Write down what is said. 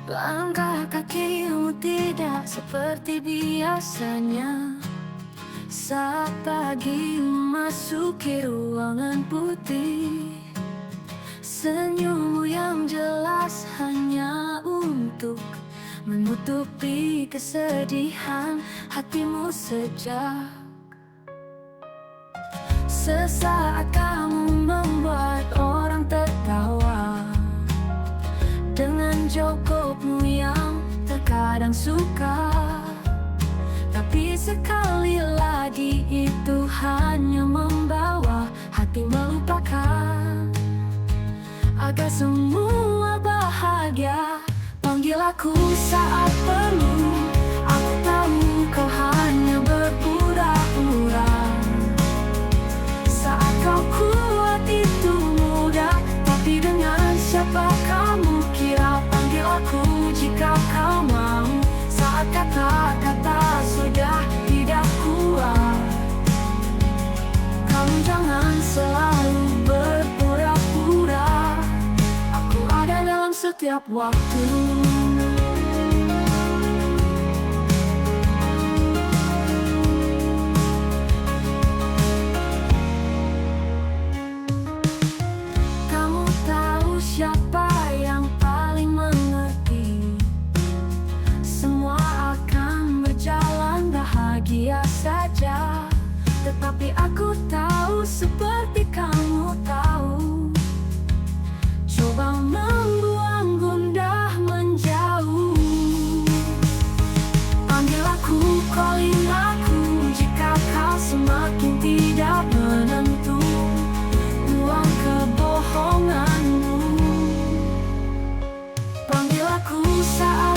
Langkah kakimu tidak seperti biasanya saat pagi memasuki ruangan putih. Senyummu yang jelas hanya untuk menutupi kesedihan hatimu sejak. Sesaat kamu membuat orang tertawa dengan jokopmu yang terkadang suka. Tapi sekali lagi itu hanya membawa hati melupakan agar semua bahagia. Panggil aku saat perlu, aku tahu kau hanya berpura-pura. Saat kau kuat itu mudah, tapi dengan siapa kamu kira? Panggil aku jika kau mau, saat kata-kata sudah tidak kuat. Kamu jangan selalu berpura-pura, aku ada dalam setiap waktu. Kamu tahu siapa yang paling mengerti, semua akan berjalan bahagia saja. Tetapi aku tahu seperti kamu tahu, coba membuang gundah menjauh. Panggil aku, calling aku jika kau semakin tidak menentu. Buang kebohonganmu, panggil aku saat